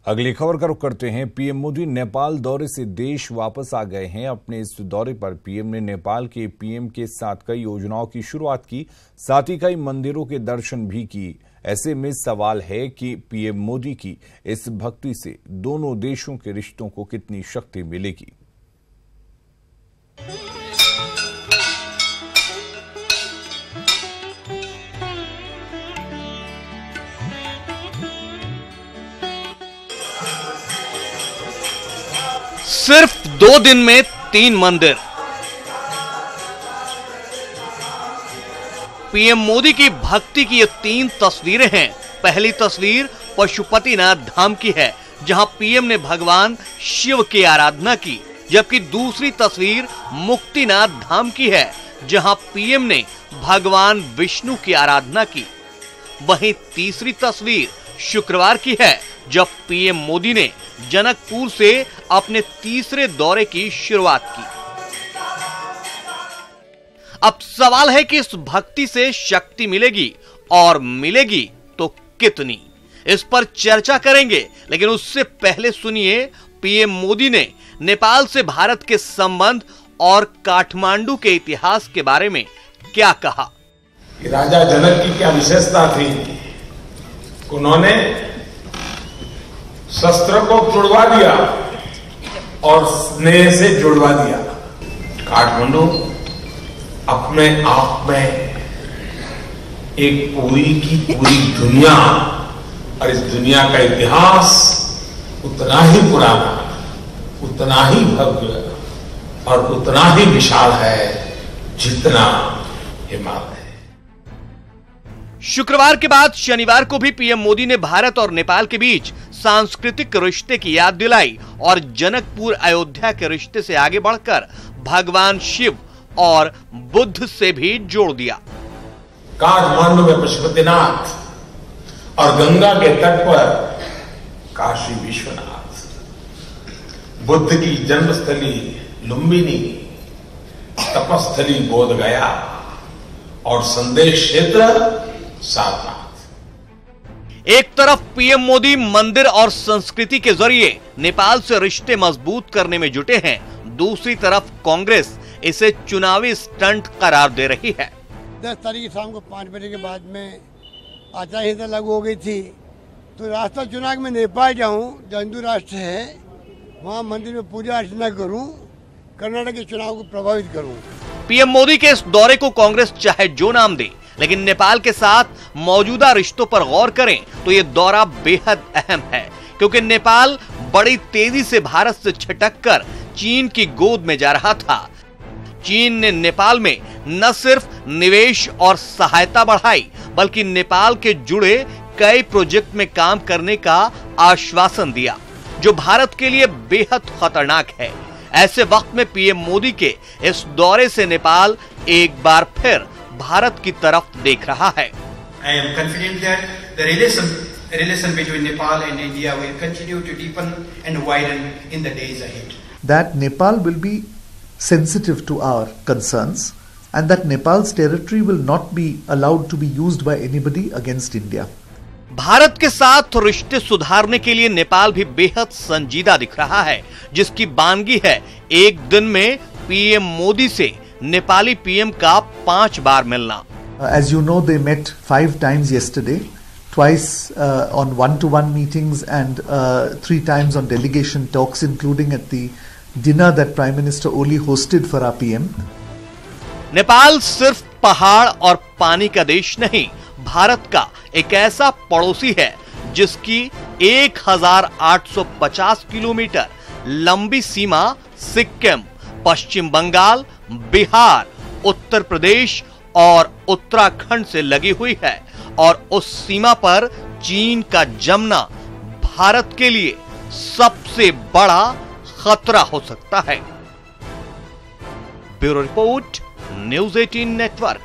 अगली खबर का रुख करते हैं। पीएम मोदी नेपाल दौरे से देश वापस आ गए हैं। अपने इस दौरे पर पीएम ने नेपाल के पीएम के साथ कई योजनाओं की शुरुआत की, साथ ही कई मंदिरों के दर्शन भी किए। ऐसे में सवाल है कि पीएम मोदी की इस भक्ति से दोनों देशों के रिश्तों को कितनी शक्ति मिलेगी। सिर्फ 2 दिन में 3 मंदिर। पीएम मोदी की भक्ति की ये 3 तस्वीरें हैं। पहली तस्वीर पशुपतिनाथ धाम की है, जहां पीएम ने भगवान शिव की आराधना की, जबकि दूसरी तस्वीर मुक्तिनाथ धाम की है, जहां पीएम ने भगवान विष्णु की आराधना की। वहीं तीसरी तस्वीर शुक्रवार की है, जब पीएम मोदी ने जनकपुर से अपने तीसरे दौरे की शुरुआत की। अब सवाल है कि इस भक्ति से शक्ति मिलेगी, और मिलेगी तो कितनी, इस पर चर्चा करेंगे। लेकिन उससे पहले सुनिए पीएम मोदी ने नेपाल से भारत के संबंध और काठमांडू के इतिहास के बारे में क्या कहा। राजा जनक की क्या विशेषता थी, उन्होंने शस्त्र को जुड़वा दिया और स्नेह से जुड़वा दिया। काठमांडू अपने आप में एक पूरी की पूरी दुनिया, और इस दुनिया का इतिहास उतना ही पुराना, उतना ही भव्य और उतना ही विशाल है जितना हिमालय। शुक्रवार के बाद शनिवार को भी पीएम मोदी ने भारत और नेपाल के बीच सांस्कृतिक रिश्ते की याद दिलाई और जनकपुर अयोध्या के रिश्ते से आगे बढ़कर भगवान शिव और बुद्ध से भी जोड़ दिया। काठमांडू में पशुपतिनाथ और गंगा के तट पर काशी विश्वनाथ, बुद्ध की जन्मस्थली लुम्बिनी, तपस्थली बोध गया और संदेश क्षेत्र सारनाथ। एक तरफ पीएम मोदी मंदिर और संस्कृति के जरिए नेपाल से रिश्ते मजबूत करने में जुटे हैं, दूसरी तरफ कांग्रेस इसे चुनावी स्टंट करार दे रही है। 10 तारीख शाम को 5 बजे के बाद में आचार संहिता लागू हो गई थी, तो रास्ता चुनाव में नेपाल जाऊं, जो हिंदू राष्ट्र है, वहां मंदिर में पूजा अर्चना करूं, कर्नाटक के चुनाव को प्रभावित करूं। पीएम मोदी के इस दौरे को कांग्रेस चाहे जो नाम दे, लेकिन नेपाल के साथ मौजूदा रिश्तों पर गौर करें तो ये दौरा बेहद अहम है, क्योंकि नेपाल बड़ी तेजी से भारत से छिटककर चीन की गोद में जा रहा था। चीन ने नेपाल में न सिर्फ निवेश और सहायता बढ़ाई, बल्कि नेपाल के जुड़े कई प्रोजेक्ट में काम करने का आश्वासन दिया, जो भारत के लिए बेहद खतरनाक है। ऐसे वक्त में पीएम मोदी के इस दौरे से नेपाल एक बार फिर भारत की तरफ देख रहा है। I am confident that the relation between Nepal and India will continue to deepen and widen in the days ahead. That Nepal will be sensitive to our concerns and that Nepal's territory will not be allowed to be used by anybody against India. Bharat के साथ रिश्ते सुधारने के लिए नेपाल भी बेहद संजीदा दिख रहा है, जिसकी बानगी है एक दिन में पीएम मोदी से नेपाली पीएम का 5 बार मिलना। As you know, they met 5 times yesterday, twice on one-to-one meetings and 3 times on delegation talks, including at the dinner that Prime Minister Oli hosted for our PM. Nepal सिर्फ पहाड़ और पानी का देश नहीं, भारत का एक ऐसा पड़ोसी है जिसकी 1850 किलोमीटर लंबी सीमा सिक्किम, पश्चिम बंगाल, बिहार, उत्तर प्रदेश और उत्तराखंड से लगी हुई है, और उस सीमा पर चीन का जमना भारत के लिए सबसे बड़ा खतरा हो सकता है। Bureau report, news 18 network.